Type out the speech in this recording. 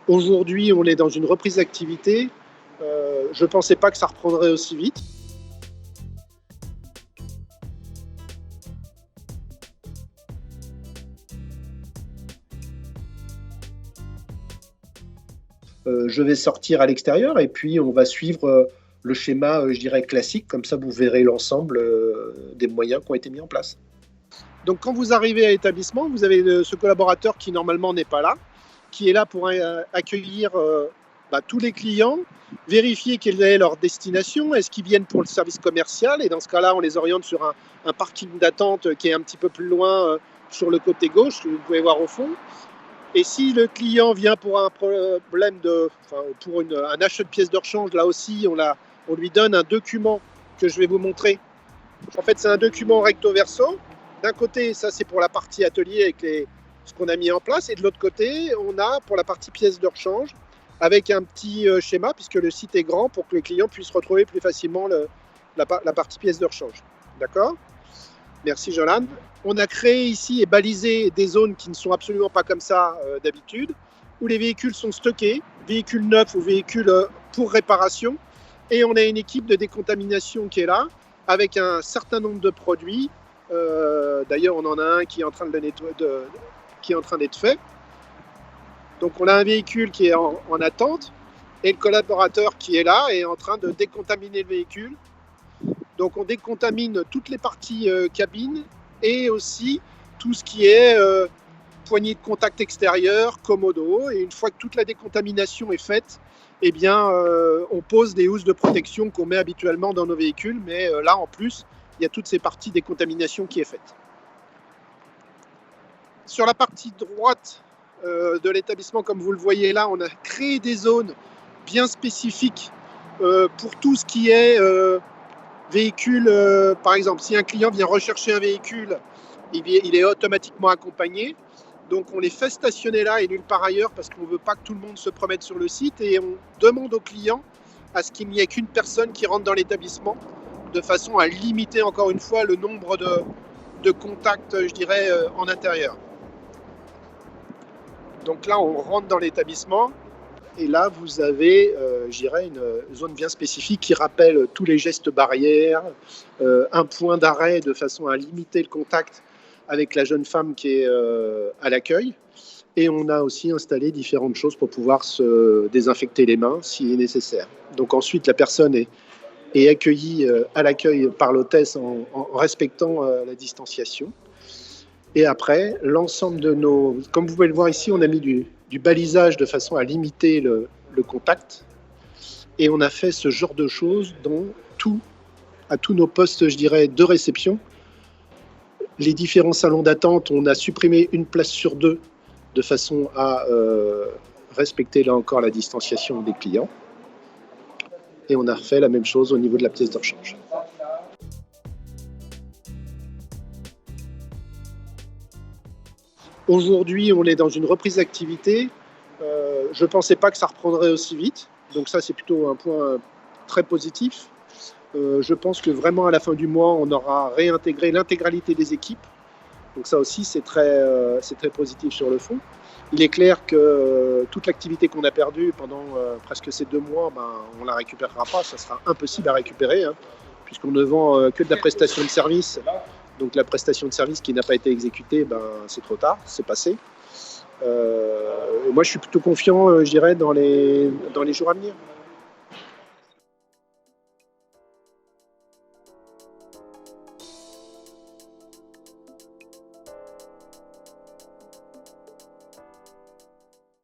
Aujourd'hui, on est dans une reprise d'activité. Je ne pensais pas que ça reprendrait aussi vite. Je vais sortir à l'extérieur et puis on va suivre le schéma, je dirais, classique. Comme ça, vous verrez l'ensemble des moyens qui ont été mis en place. Donc, quand vous arrivez à l'établissement, vous avez ce collaborateur qui, normalement, n'est pas là, qui est là pour accueillir tous les clients, vérifier quelle est leur destination, est-ce qu'ils viennent pour le service commercial, et dans ce cas-là, on les oriente sur un parking d'attente qui est un petit peu plus loin sur le côté gauche, que vous pouvez voir au fond. Et si le client vient pour un problème pour un achat de pièces de rechange, là aussi, on lui donne un document que je vais vous montrer. En fait, c'est un document recto verso. D'un côté, ça c'est pour la partie atelier avec ce qu'on a mis en place, et de l'autre côté, on a pour la partie pièces de rechange avec un petit schéma, puisque le site est grand, pour que le client puisse retrouver plus facilement la partie pièces de rechange. D'accord ? Merci Jolan. On a créé ici et balisé des zones qui ne sont absolument pas comme ça d'habitude, où les véhicules sont stockés, véhicules neufs ou véhicules pour réparation, et on a une équipe de décontamination qui est là, avec un certain nombre de produits. D'ailleurs, on en a un qui est en train d'être fait. Donc on a un véhicule qui est en attente, et le collaborateur qui est là est en train de décontaminer le véhicule. Donc on décontamine toutes les parties cabine et aussi tout ce qui est poignée de contact extérieure, commodo. Et une fois que toute la décontamination est faite, eh bien, on pose des housses de protection qu'on met habituellement dans nos véhicules. Mais là, en plus, il y a toutes ces parties décontamination qui est faite. Sur la partie droite de l'établissement, comme vous le voyez là, on a créé des zones bien spécifiques pour tout ce qui est véhicule. Par exemple, si un client vient rechercher un véhicule, il est automatiquement accompagné. Donc on les fait stationner là et nulle part ailleurs, parce qu'on ne veut pas que tout le monde se promène sur le site, et on demande au client à ce qu'il n'y ait qu'une personne qui rentre dans l'établissement, de façon à limiter encore une fois le nombre de contacts, je dirais, en intérieur. Donc là, on rentre dans l'établissement, et là, vous avez, je dirais, une zone bien spécifique qui rappelle tous les gestes barrières, un point d'arrêt de façon à limiter le contact avec la jeune femme qui est à l'accueil. Et on a aussi installé différentes choses pour pouvoir se désinfecter les mains s'il est nécessaire. Donc ensuite, la personne est accueillie à l'accueil par l'hôtesse en respectant la distanciation. Et après, l'ensemble de comme vous pouvez le voir ici, on a mis du balisage de façon à limiter le contact. Et on a fait ce genre de choses à tous nos postes, je dirais, de réception. Les différents salons d'attente, on a supprimé une place sur 2 de façon à respecter là encore la distanciation des clients. Et on a refait la même chose au niveau de la pièce de rechange. Aujourd'hui, on est dans une reprise d'activité. Je ne pensais pas que ça reprendrait aussi vite. Donc ça, c'est plutôt un point très positif. Je pense que vraiment, à la fin du mois, on aura réintégré l'intégralité des équipes. Donc ça aussi, c'est très positif sur le fond. Il est clair que toute l'activité qu'on a perdue pendant presque ces 2 mois, on ne la récupérera pas. Ça sera impossible à récupérer, puisqu'on ne vend que de la prestation de service. Donc la prestation de service qui n'a pas été exécutée, c'est trop tard, c'est passé. Moi, je suis plutôt confiant, je dirais, dans les jours à venir.